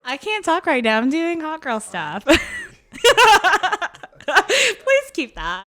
I can't talk right now. I'm doing hot girl stuff. Please keep that.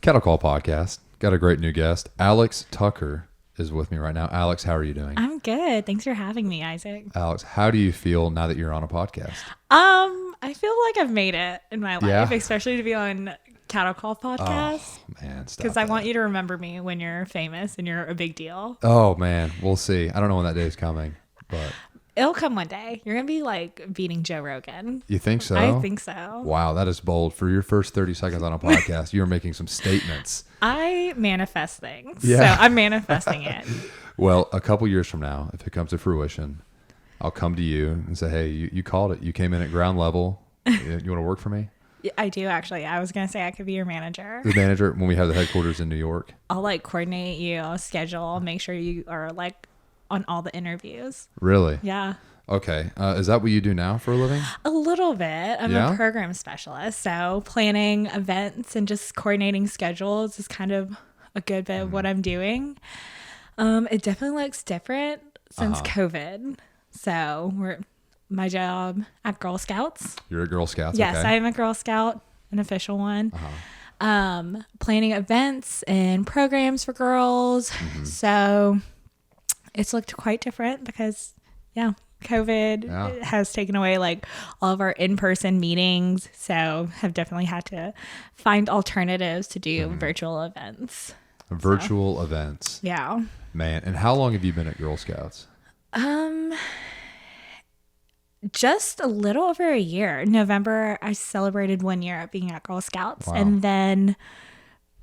Cattle Call Podcast. Got a great new guest. Alex Tucker is with me right now. Alex, how are you doing? I'm good. Thanks for having me, Isaac. Alex, how do you feel now that you're on a podcast? I feel like I've made it in my life, especially to be on Cattle Call Podcast. Oh, man, stop Because I that. want you to remember me when you're famous and you're a big deal. Oh, man, we'll see. I don't know when that day is coming, but... It'll come one day. You're going to be like beating Joe Rogan. You think so? I think so. Wow, that is bold. For your first 30 seconds on a podcast, you're making some statements. I manifest things. Yeah. So I'm manifesting it. Well, a couple years from now, if it comes to fruition, I'll come to you and say, hey, you called it. You came in at ground level. You want to work for me? I do, actually. I was going to say I could be your manager. The manager, when we have the headquarters in New York. I'll like coordinate you, schedule, make sure you are like on all the interviews. Really? Yeah. Okay. Is that what you do now for a living? A little bit. I'm Yeah? a program specialist. So planning events and just coordinating schedules is kind of a good bit of what I'm doing. It definitely looks different since COVID. So my job at Girl Scouts. You're a Girl Scout? Yes, okay. I am a Girl Scout, an official one. Planning events and programs for girls. So it's looked quite different because, COVID has taken away like all of our in-person meetings. So have definitely had to find alternatives to do virtual events. Virtual events. Yeah. Man, and how long have you been at Girl Scouts? Just a little over a year. In November, I celebrated 1 year of being at Girl Scouts. Wow. And then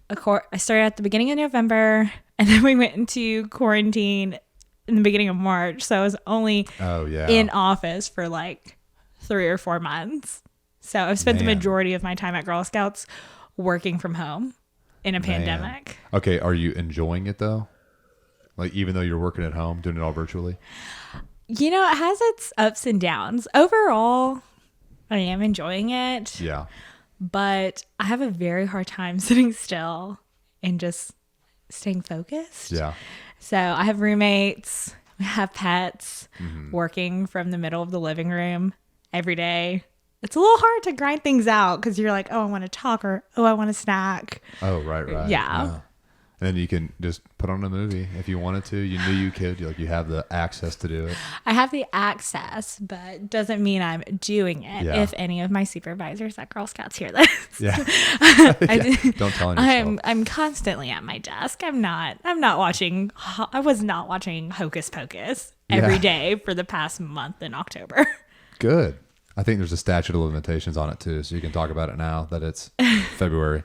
I started at the beginning of November, and then we went into quarantine in the beginning of March. So I was only in office for like 3 or 4 months. So I've spent the majority of my time at Girl Scouts working from home in a pandemic. Okay, are you enjoying it though? Like even though you're working at home, doing it all virtually? You know, it has its ups and downs. Overall, I am enjoying it. Yeah. But I have a very hard time sitting still and just staying focused. Yeah. So I have roommates, we have pets, working from the middle of the living room every day. It's a little hard to grind things out because you're like, oh, I want to talk, or oh, I want a snack. Oh, right. Yeah. And then you can just put on a movie if you wanted to. You knew you could. You have the access to do it. I have the access, but doesn't mean I'm doing it. Yeah. If any of my supervisors at Girl Scouts hear this. Yeah. Don't tell anyone. I'm constantly at my desk. I was not watching Hocus Pocus every day for the past month in October. Good. I think there's a statute of limitations on it too, so you can talk about it now that it's February.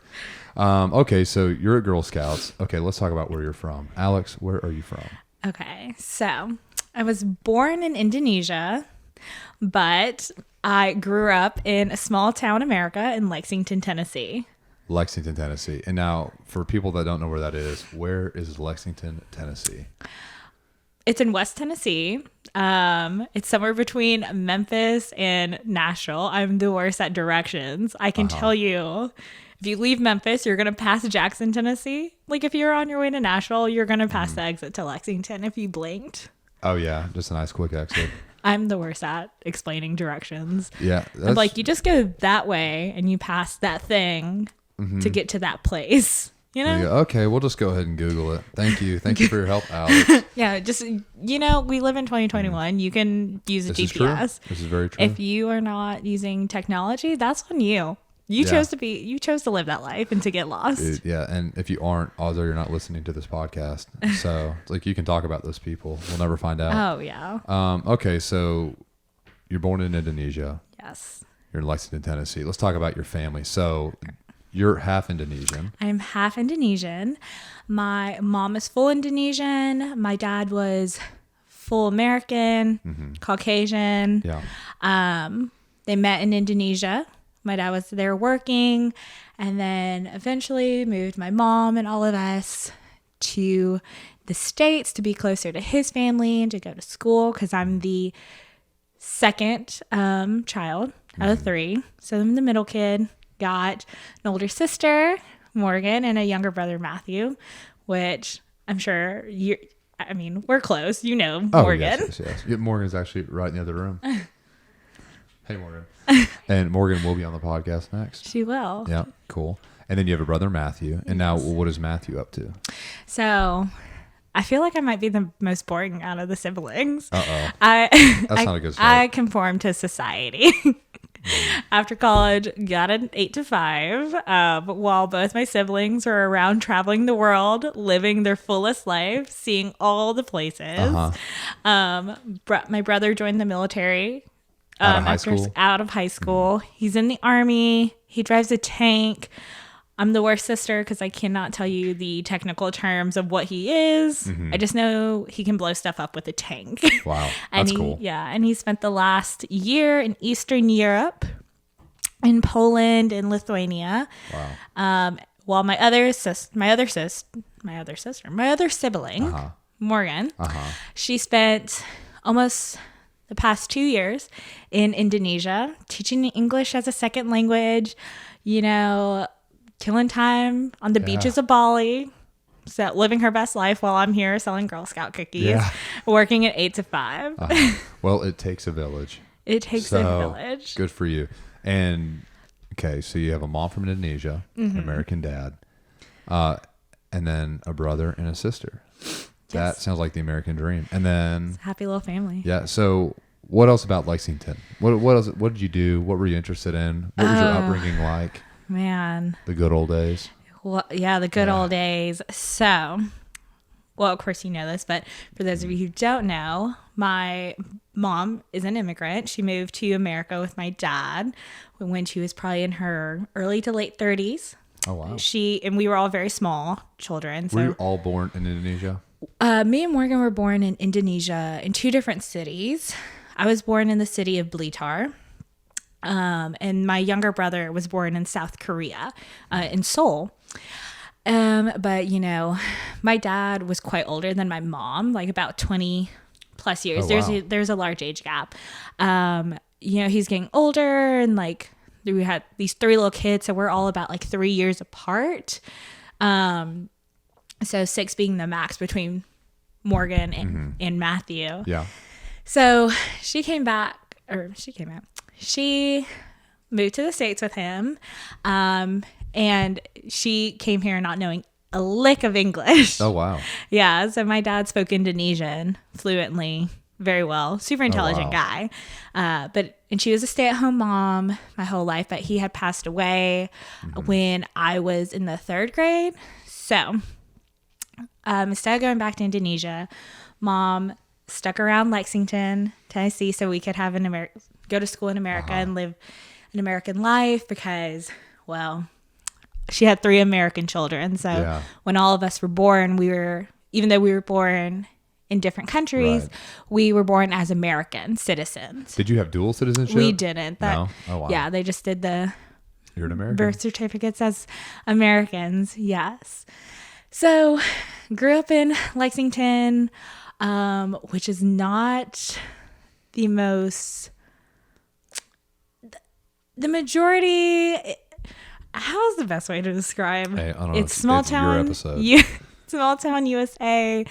Okay, so you're at Girl Scouts. Okay, let's talk about where you're from. Alex, where are you from? Okay, so I was born in Indonesia, but I grew up in a small town America in Lexington, Tennessee. Lexington, Tennessee. And now, for people that don't know where that is, where is Lexington, Tennessee? It's in West Tennessee. It's somewhere between Memphis and Nashville. I'm the worst at directions. I can tell you, if you leave Memphis, you're going to pass Jackson, Tennessee. Like if you're on your way to Nashville, you're going to pass the exit to Lexington if you blinked. Oh, yeah. Just a nice quick exit. I'm the worst at explaining directions. Yeah. I'm like, you just go that way and you pass that thing to get to that place. You know? Yeah, okay, we'll just go ahead and Google it. Thank you. Thank you for your help, Alex. Yeah, just, we live in 2021. You can use a This GPS. is true. This is very true. If you are not using technology, that's on you. You chose to live that life and to get lost. Dude, yeah, and if you aren't, odds are you're not listening to this podcast. So it's like you can talk about those people. We'll never find out. Oh, yeah. Okay, so you're born in Indonesia. Yes. You're in Lexington, Tennessee. Let's talk about your family. So you're half Indonesian. I'm half Indonesian. My mom is full Indonesian. My dad was full American, Caucasian. Yeah. They met in Indonesia. My dad was there working, and then eventually moved my mom and all of us to the States to be closer to his family and to go to school, because I'm the second child out of three. So I'm the middle kid. Got an older sister, Morgan, and a younger brother, Matthew, which I'm sure we're close. You know Morgan. Yes. Yeah, Morgan's actually right in the other room. Hey, Morgan. And Morgan will be on the podcast next. She will. Yeah, cool. And then you have a brother, Matthew. And now what is Matthew up to? So I feel like I might be the most boring out of the siblings. Uh-oh. That's not a good start. I conform to society. After college, got an 8 to 5. While both my siblings were around traveling the world, living their fullest life, seeing all the places. My brother joined the military. Out of high school. He's in the Army. He drives a tank. I'm the worst sister because I cannot tell you the technical terms of what he is. I just know he can blow stuff up with a tank. Wow, that's cool. Yeah, and he spent the last year in Eastern Europe, in Poland and Lithuania. Wow. While my other sibling, Morgan, she spent almost the past 2 years in Indonesia, teaching English as a second language, killing time on the beaches of Bali, so living her best life while I'm here selling Girl Scout cookies, working at 8 to 5. Well, it takes a village. It takes a village. Good for you. And okay, so you have a mom from Indonesia, an American dad, and then a brother and a sister. That sounds like the American dream. And then it's a happy little family. Yeah. So what else about Lexington? What else? What did you do? What were you interested in? What was your upbringing like? Man. The good old days. Well, yeah, the good old days. So, well, of course you know this, but for those of you who don't know, my mom is an immigrant. She moved to America with my dad when she was probably in her early to late 30s. Oh, wow. We were all very small children. Were you all born in Indonesia? Me and Morgan were born in Indonesia in 2 different cities. I was born in the city of Blitar. And my younger brother was born in South Korea, in Seoul. But my dad was quite older than my mom, like about 20 plus years. Oh, wow. There's a large age gap. He's getting older, and like we had these 3 little kids, so we're all about like 3 years apart. So 6 being the max between Morgan and Matthew. Yeah. So she moved to the States with him, and she came here not knowing a lick of English. Oh, wow. Yeah, so my dad spoke Indonesian fluently, very well, super intelligent guy. And she was a stay-at-home mom my whole life, but he had passed away when I was in the 3rd grade. So instead of going back to Indonesia, Mom stuck around Lexington, Tennessee, so we could have go to school in America and live an American life, because, well, she had 3 American children. So when all of us were born, even though we were born in different countries, we were born as American citizens. Did you have dual citizenship? We didn't. No? Oh, wow. Yeah, they just did the You're an American. birth certificates as Americans. Yes. So grew up in Lexington, which is not the most... The majority, how's the best way to describe? Hey, I don't know. It's small town. Your episode. Small town USA.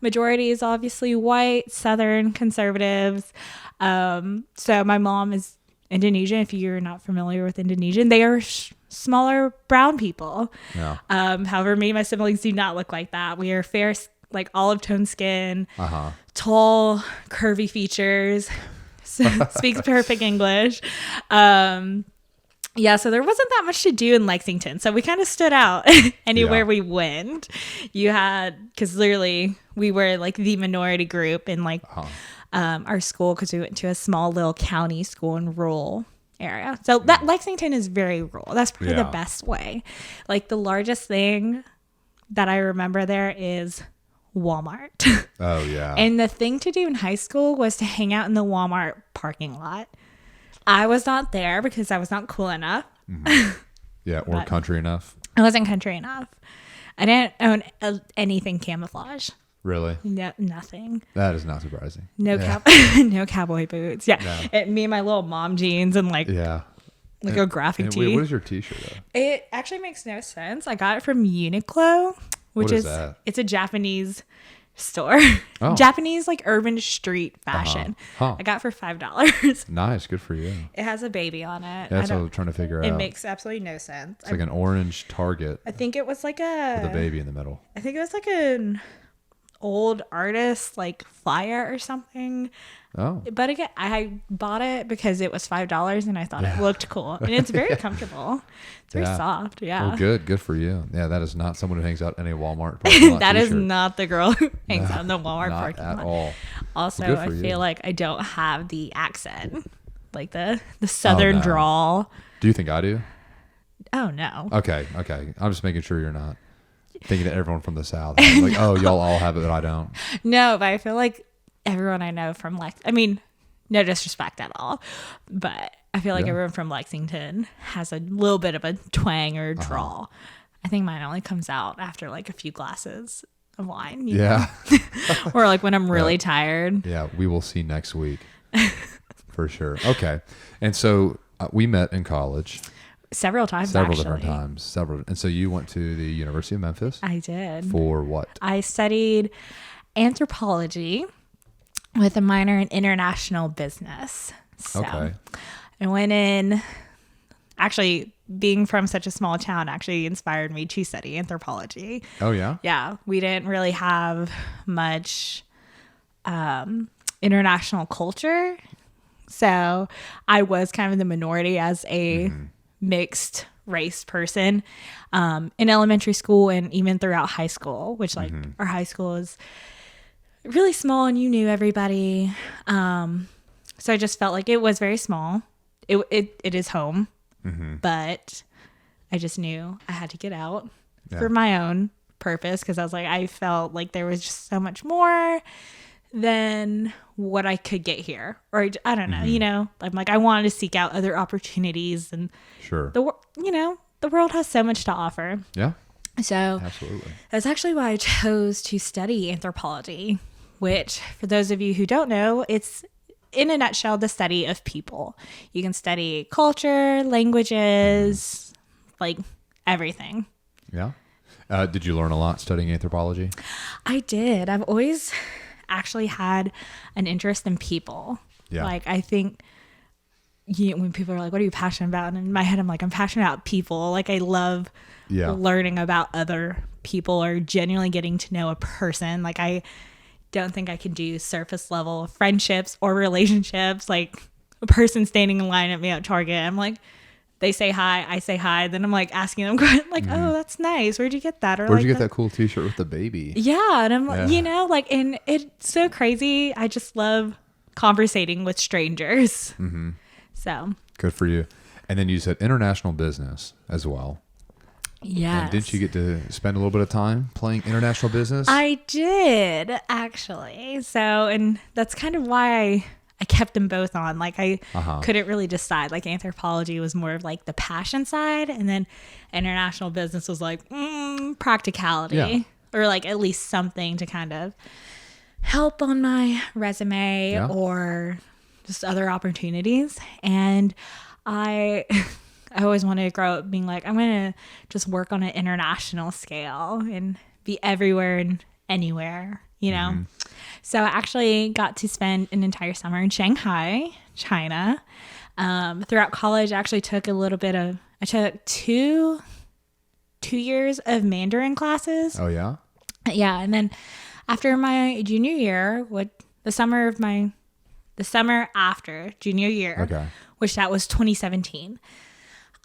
Majority is obviously white, Southern conservatives. So my mom is Indonesian. If you're not familiar with Indonesian, they are smaller brown people. Yeah. However, me and my siblings do not look like that. We are fair, like olive tone skin, tall, curvy features. Speaks perfect English. So there wasn't that much to do in Lexington. So we kind of stood out anywhere we went. Because literally we were like the minority group in like our school, because we went to a small little county school in rural area. So that Lexington is very rural. That's probably the best way. Like the largest thing that I remember there is Walmart. Oh, yeah. And the thing to do in high school was to hang out in the Walmart parking lot. I was not there because I was not cool enough. Yeah, or But- country enough. I wasn't country enough. I didn't own anything camouflage. Really? No, nothing. That is not surprising. No Yeah. no cowboy boots. Yeah, me and my little mom jeans and like Yeah. a graphic And tee. wait, what is your t-shirt though? It actually makes no sense. I got it from Uniqlo, which What is that? It's a Japanese store. Oh. Japanese like urban street fashion. Huh. I got it for $5. Nice. Good for you. It has a baby on it. That's what I'm trying to figure It out. makes absolutely no sense. It's like an orange Target I think it was like with a baby in the middle. I think it was like an old artist like flyer or something. Oh. But again, I bought it because it was $5 and I thought it looked cool. And it's very comfortable. It's very soft. Yeah. Oh, good. Good for you. Yeah, that is not someone who hangs out in a Walmart parking lot That is t-shirt. not the girl who hangs out in the Walmart Not parking at lot. all. Also, Good I for you. feel like I don't have the accent, like the southern no. drawl. Do you think I do? Oh no. Okay. I'm just making sure you're not thinking that everyone from the South is like, oh, y'all all have it, but I don't. No, but I feel like everyone I know from I mean, no disrespect at all, but I feel like Yeah. everyone from Lexington has a little bit of a twang or drawl. I think mine only comes out after like a few glasses of wine. you Yeah. know? Or like when I'm really tired. Yeah. We will see next week for sure. Okay. And so we met in college Several times, several actually. different times. And so you went to the University of Memphis I did. for what? I studied anthropology with a minor in international business. So Okay. I went in, actually, being from such a small town actually inspired me to study anthropology. Oh, yeah? Yeah, we didn't really have much international culture. So I was kind of in the minority as a mixed race person in elementary school and even throughout high school, which like our high school is really small and you knew everybody. So I just felt like it was very small. It is home, but I just knew I had to get out for my own purpose because I was like, I felt like there was just so much more than what I could get here. Or I don't know, you know, I'm like, I wanted to seek out other opportunities and Sure. the world has so much to offer. Yeah. So Absolutely. that's actually why I chose to study anthropology, which for those of you who don't know, it's in a nutshell, the study of people. You can study culture, languages, like everything. Yeah. Did you learn a lot studying anthropology? I did. I've always actually had an interest in people. Yeah. Like I think when people are like, what are you passionate about? And in my head, I'm like, I'm passionate about people. Like I love learning about other people or genuinely getting to know a person. Like I don't think I can do surface level friendships or relationships. Like a person standing in line at me at Target, I'm like, they say hi, I say hi. Then I'm like asking them, like, oh, that's nice. Where'd you get that? Or Where'd like you get that cool t-shirt with the baby? Yeah. And I'm like, Yeah. you know, like, and it's so crazy. I just love conversating with strangers. So, Good for you. And then you said international business as well. yeah. And didn't you get to spend a little bit of time playing international business? I did actually. So, and that's kind of why I kept them both on. Like I couldn't really decide. Like anthropology was more of like the passion side, and then international business was like practicality, Yeah. or like at least something to kind of help on my resume or just other opportunities. And I always wanted to grow up being like, I'm going to just work on an international scale and be everywhere and anywhere, you know? So I actually got to spend an entire summer in Shanghai, China. Throughout college, I actually took I took two years of Mandarin classes. Oh, yeah? Yeah. And then after my junior year, the summer after junior year, which that was 2017,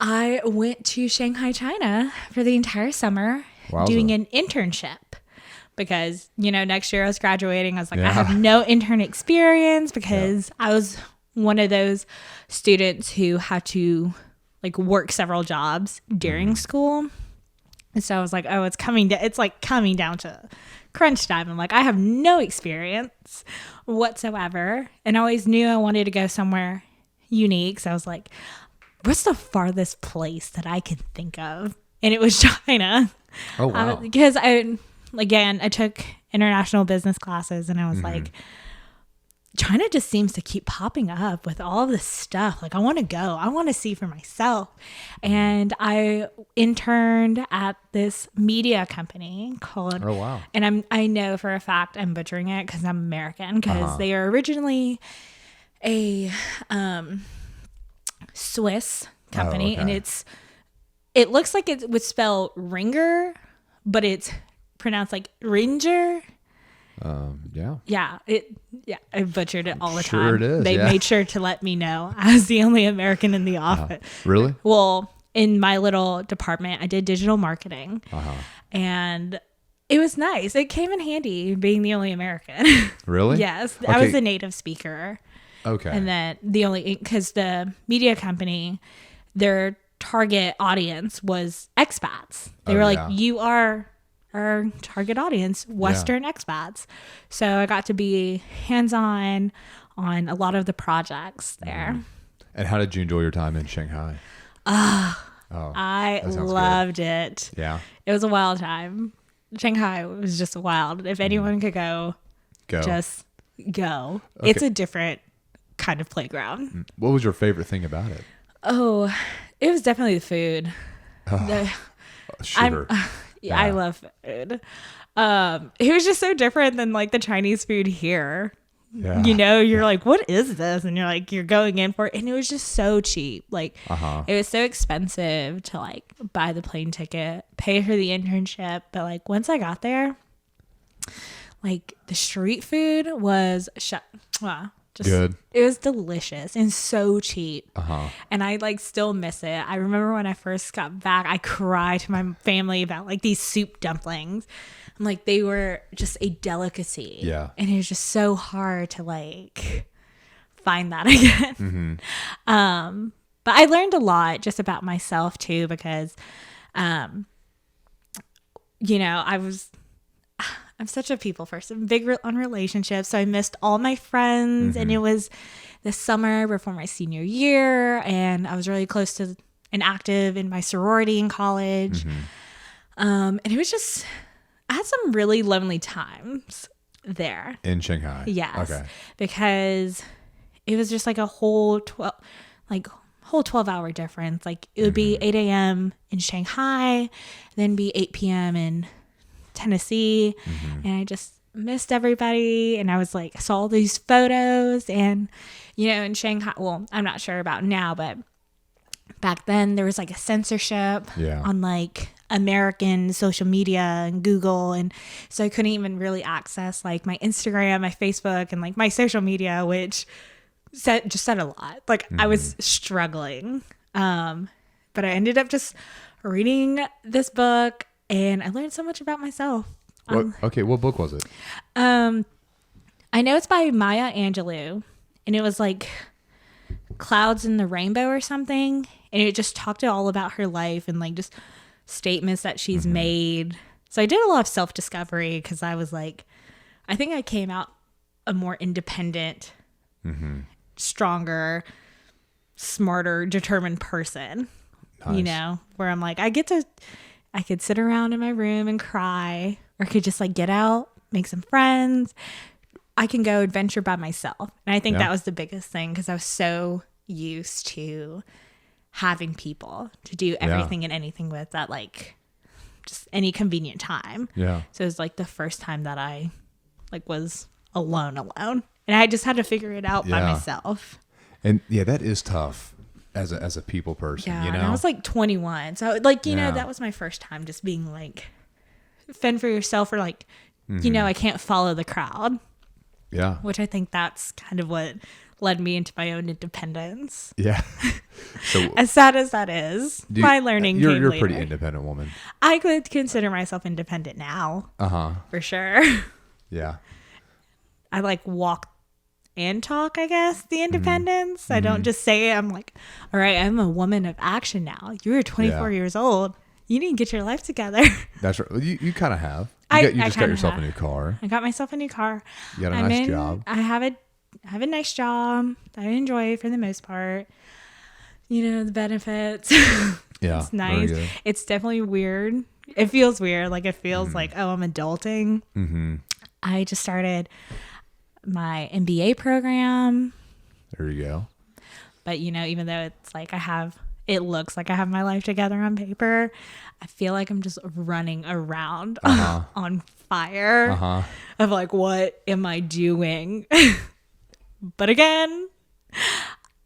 I went to Shanghai, China for the entire summer doing an internship because, you know, next year I was graduating. I was like, I have no intern experience because I was one of those students who had to like work several jobs during school. And so I was like, oh, it's coming down to crunch time. I'm like, I have no experience whatsoever. And I always knew I wanted to go somewhere unique. So I was like, what's the farthest place that I can think of? And it was China. Oh, wow. Because I took international business classes, and I was like, China just seems to keep popping up with all of this stuff. Like, I want to go. I want to see for myself. And I interned at this media company called. Oh, wow. And I know for a fact I'm butchering it because I'm American, because they are originally a Swiss company, and it looks like it would spell ringer, but it's pronounced like ringer. Yeah, I butchered it all the time. Sure it is. They made sure to let me know. I was the only American in the office. Really? Well, in my little department, I did digital marketing, and it was nice. It came in handy being the only American. Really? Yes, I was a native speaker. Okay. And then because the media company, their target audience was expats. They were like, you are our target audience, Western expats. So I got to be hands-on on a lot of the projects there. And how did you enjoy your time in Shanghai? I loved it. Yeah. It was a wild time. Shanghai was just wild. If anyone could go, just go. Okay. It's a different kind of playground. What was your favorite thing about it? Oh, it was definitely the food. Sugar. Yeah, I love food. It was just so different than like the Chinese food here. Yeah. You know, you're like, what is this? And you're going in for it. And it was just so cheap. Like, it was so expensive to like buy the plane ticket, pay for the internship. But like, once I got there, like the street food was good. It was delicious and so cheap. And I like still miss it. I remember when I first got back, I cried to my family about like these soup dumplings. I'm like, they were just a delicacy. Yeah. And it was just so hard to like find that again. But I learned a lot just about myself too, because you know, I'm such a people person, big on relationships. So I missed all my friends, and it was the summer before my senior year, and I was really close to and active in my sorority in college. And it was just, I had some really lonely times there. In Shanghai? Yes. Okay. Because it was just like a whole 12-hour difference. Like it would be 8 a.m. in Shanghai, then be 8 p.m. in Tennessee, and I just missed everybody. And I was like, I saw all these photos, and you know, in Shanghai, well, I'm not sure about now, but back then there was like a censorship on like American social media and Google, and so I couldn't even really access like my Instagram, my Facebook, and like my social media, which said a lot. Like I was struggling, but I ended up just reading this book. And I learned so much about myself. What book was it? I know it's by Maya Angelou, and it was like Clouds in the Rainbow or something. And it just talked all about her life and like just statements that she's made. So I did a lot of self-discovery, because I was like, I think I came out a more independent, stronger, smarter, determined person. Nice. You know, where I'm like, I could sit around in my room and cry, or could just like get out, make some friends. I can go adventure by myself. And I think that was the biggest thing, because I was so used to having people to do everything and anything with at like just any convenient time. Yeah. So it was like the first time that I like was alone. And I just had to figure it out by myself. And that is tough. As a people person, you know? And I was like 21. So like, you know, that was my first time just being like, fend for yourself, or like, you know, I can't follow the crowd. Yeah. Which I think that's kind of what led me into my own independence. Yeah. So as sad as that is, my learning came later. You're a pretty independent woman. I could consider myself independent now. For sure. Yeah. I like walk and talk, I guess, the independence. I don't just say it. I'm like, all right, I'm a woman of action now. You're 24 years old. You need to get your life together. That's right. You kind of have. You just got yourself a new car. I got myself a new car. You got a nice job. I have I have a nice job that I enjoy for the most part. You know, the benefits. Yeah. It's nice. It's definitely weird. It feels weird. Like, it feels like, oh, I'm adulting. Mm-hmm. I just started my M.B.A. program. There you go. But, you know, even though it's like it looks like I have my life together on paper, I feel like I'm just running around on fire of like, what am I doing? But again,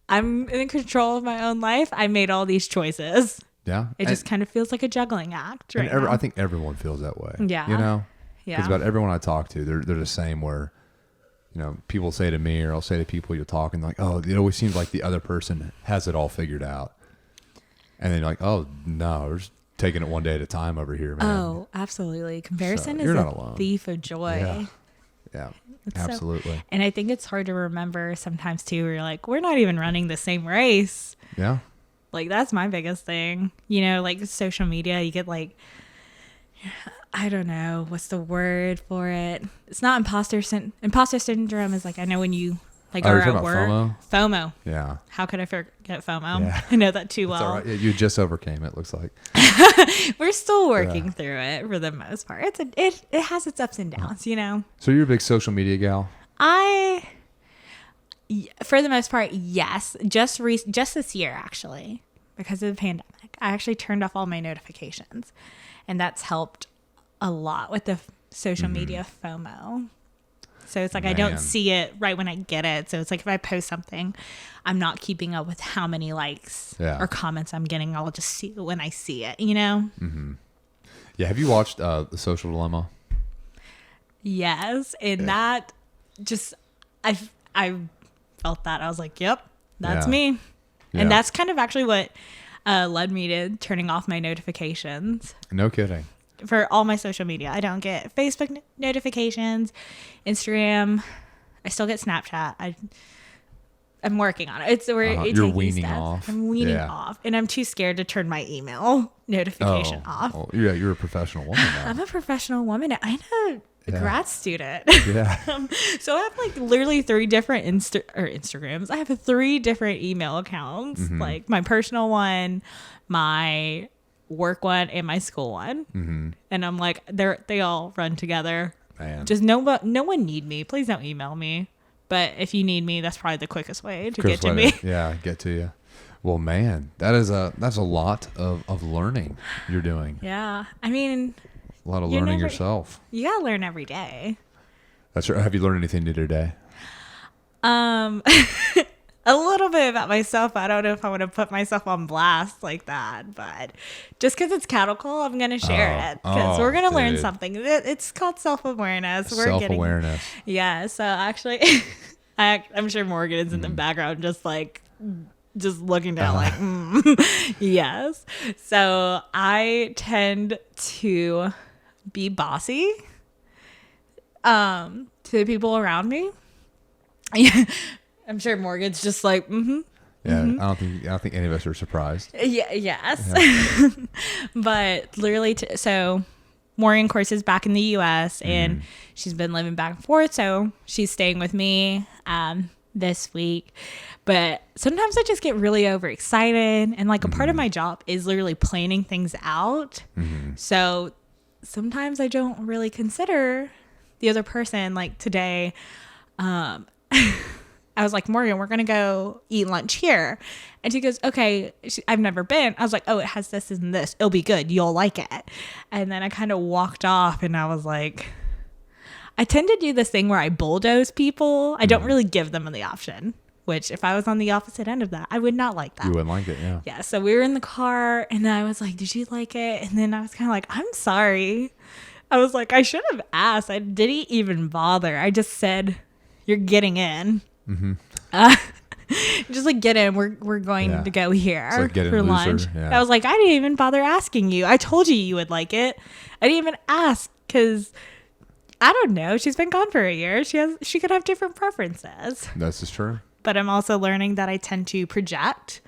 I'm in control of my own life. I made all these choices. Yeah. It just kind of feels like a juggling act right now. I think everyone feels that way. Yeah. You know? Yeah. Because about everyone I talk to, they're the same where, you know, people say to me or I'll say to people you're talking like, oh, it always seems like the other person has it all figured out. And then you're like, oh, no, we're just taking it one day at a time over here, man. Oh, absolutely. Comparison is you're a not alone. thief of joy. Yeah, It's absolutely. And I think it's hard to remember sometimes too, where you're like, we're not even running the same race. Yeah. Like, that's my biggest thing. You know, like social media, you get like, I don't know, what's the word for it? It's not imposter syndrome is like, I know when you like are at work. FOMO. Yeah. How could I forget FOMO? Yeah. I know that too well. It's all right. You just overcame it, looks like. We're still working through it for the most part. It has its ups and downs, you know. So you're a big social media gal? For the most part, yes. Just this year, actually, because of the pandemic, I actually turned off all my notifications, and that's helped a lot with the social media FOMO. So it's like, I don't see it right when I get it. So it's like, if I post something, I'm not keeping up with how many likes or comments I'm getting. I'll just see it when I see it, you know? Mm-hmm. Yeah. Have you watched The Social Dilemma? Yes. And that just, I felt that. I was like, yep, that's me. Yeah. And that's kind of actually what led me to turning off my notifications. No kidding. For all my social media. I don't get Facebook notifications, Instagram. I still get Snapchat. I'm working on it. You're weaning off. I'm weaning off. And I'm too scared to turn my email notification off. Oh, yeah, you're a professional woman now. I'm a professional woman. I'm a grad student. Yeah. So I have like literally 3 different Instagrams. I have 3 different email accounts. Mm-hmm. Like my personal one, my work one, and my school one. Mm-hmm. And I'm like, they all run together. Man. Just no one need me. Please don't email me. But if you need me, that's probably the quickest way to get to me. Get to you. Well, man, that's a lot of learning you're doing. Yeah. I mean, a lot of learning yourself. You gotta learn every day. That's right. Have you learned anything new today? A little bit about myself. I don't know if I want to put myself on blast like that, but just because it's cattle call, I'm going to share it because we're going to learn something. It's called self-awareness. Self-awareness. Yeah. So actually, I'm sure Morgan is in the background, just looking down like, yes. So I tend to be bossy to the people around me. Yeah. I'm sure Morgan's just like, mm-hmm. Yeah, mm-hmm. I don't think any of us are surprised. Yeah, yes. Yeah. But literally, so Morgan, of course, is back in the U.S. and she's been living back and forth. So she's staying with me this week. But sometimes I just get really overexcited. And like a part of my job is literally planning things out. Mm-hmm. So sometimes I don't really consider the other person. Like today, I was like, Morgan, we're going to go eat lunch here. And she goes, okay, I've never been. I was like, oh, it has this and this. It'll be good. You'll like it. And then I kind of walked off and I was like, I tend to do this thing where I bulldoze people. I don't really give them the option, which if I was on the opposite end of that, I would not like that. You wouldn't like it, yeah. Yeah, so we were in the car and I was like, did you like it? And then I was kind of like, I'm sorry. I was like, I should have asked. I didn't even bother. I just said, you're getting in. Mm-hmm. Just like get in. We're going to go here for lunch. Yeah. I was like, I didn't even bother asking you. I told you would like it. I didn't even ask because I don't know. She's been gone for a year. She could have different preferences. This is true. But I'm also learning that I tend to project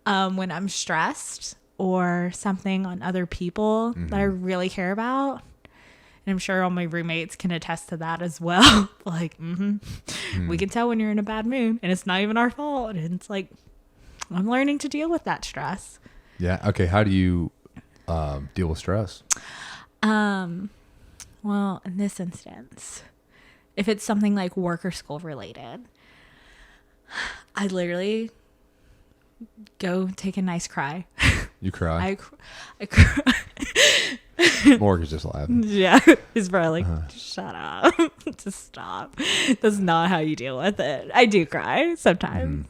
when I'm stressed or something on other people that I really care about. And I'm sure all my roommates can attest to that as well. Like, we can tell when you're in a bad mood and it's not even our fault. And it's like, I'm learning to deal with that stress. Yeah. Okay. How do you deal with stress? Well, in this instance, if it's something like work or school related, I literally go take a nice cry. You cry? I cry. Morgan's just laughing. Yeah. He's probably like, shut up. Just stop. That's not how you deal with it. I do cry sometimes.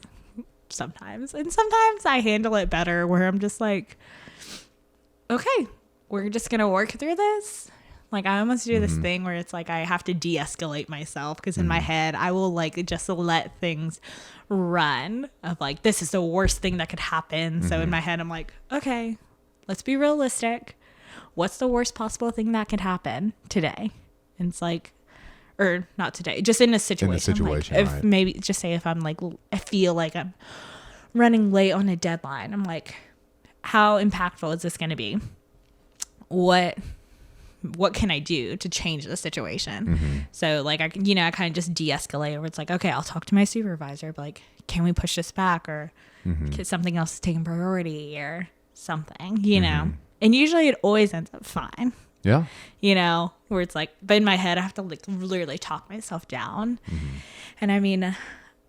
Sometimes. And sometimes I handle it better where I'm just like, okay, we're just going to work through this. Like, I almost do this thing where it's like I have to de-escalate myself because in my head, I will like just let things run of like, this is the worst thing that could happen. So in my head, I'm like, okay, let's be realistic. What's the worst possible thing that could happen today? And it's like, or not today, just in a situation. In a situation, like, if right. maybe just say if I'm like, I feel like I'm running late on a deadline. I'm like, how impactful is this going to be? What can I do to change the situation? So like, I kind of just de-escalate where it's like, okay, I'll talk to my supervisor, but like, can we push this back or can something else taking priority or something, you know? And usually it always ends up fine. Yeah. You know, where it's like, but in my head, I have to like literally talk myself down. And I mean,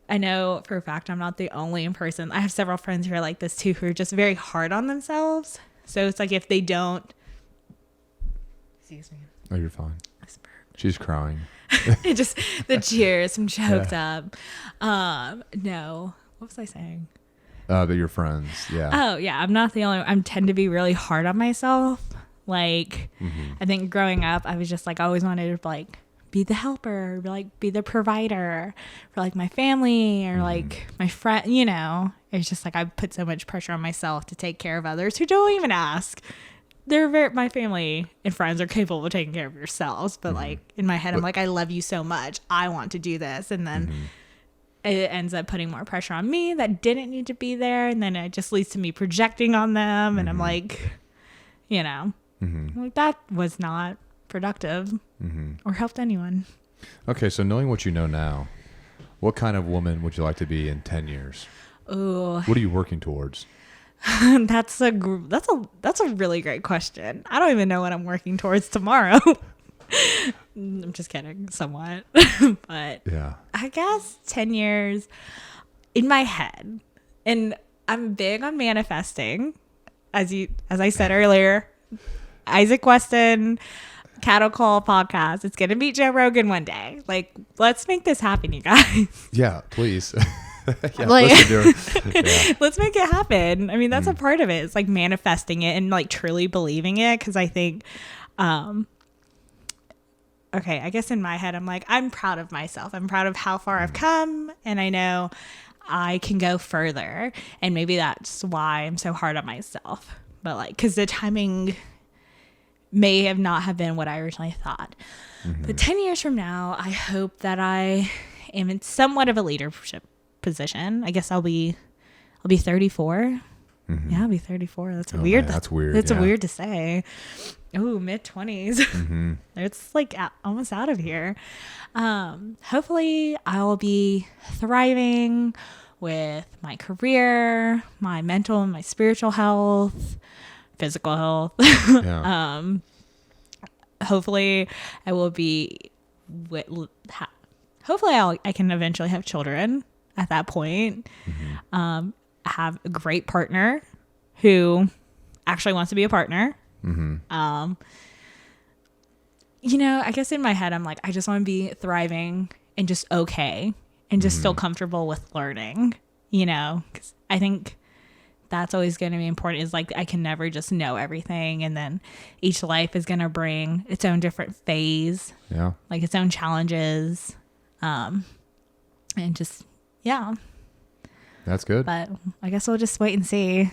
I know for a fact I'm not the only person. I have several friends who are like this too, who are just very hard on themselves. So it's like if they don't, excuse me. Oh, you're fine. She's crying. It just, the tears, I'm choked up. No, what was I saying? That your friends. Yeah. Oh yeah. I'm not the only one. I tend to be really hard on myself. Like, I think growing up, I was just like, I always wanted to like be the helper, like be the provider for like my family or like my friend, you know. It's just like I put so much pressure on myself to take care of others who don't even ask. My family and friends are capable of taking care of yourselves, but like in my head, I'm like, I love you so much. I want to do this. And then it ends up putting more pressure on me that didn't need to be there. And then it just leads to me projecting on them. And I'm like, you know, like that was not productive or helped anyone. Okay. So knowing what you know now, what kind of woman would you like to be in 10 years? Oh, what are you working towards? That's a really great question. I don't even know what I'm working towards tomorrow. I'm just kidding, somewhat. But yeah, I guess 10 years in my head, and I'm big on manifesting. As I said earlier, Isaac Weston, Cattle Call podcast. It's gonna beat Joe Rogan one day. Like, let's make this happen, you guys. Yeah, please. Yeah, like, yeah. Let's make it happen. I mean, that's a part of it. It's like manifesting it and like truly believing it. Cause I think, okay, I guess in my head, I'm like, I'm proud of myself. I'm proud of how far I've come. And I know I can go further. And maybe that's why I'm so hard on myself. But like, cause the timing may have not have been what I originally thought. But 10 years from now, I hope that I am in somewhat of a leadership position. I guess I'll be 34. Yeah, I'll be 34. That's weird. Man, that's weird. That's weird to say. Oh, mid-20s. It's like almost out of here. Hopefully I'll be thriving with my career, my mental and my spiritual health, physical health. Yeah. Hopefully I will be hopefully I can eventually have children at that point. Have a great partner who actually wants to be a partner. You know, I guess in my head, I'm like, I just want to be thriving and just okay and just still comfortable with learning, you know, because I think that's always going to be important is like, I can never just know everything. And then each life is going to bring its own different phase, like its own challenges. And just, yeah. That's good. But I guess we'll just wait and see.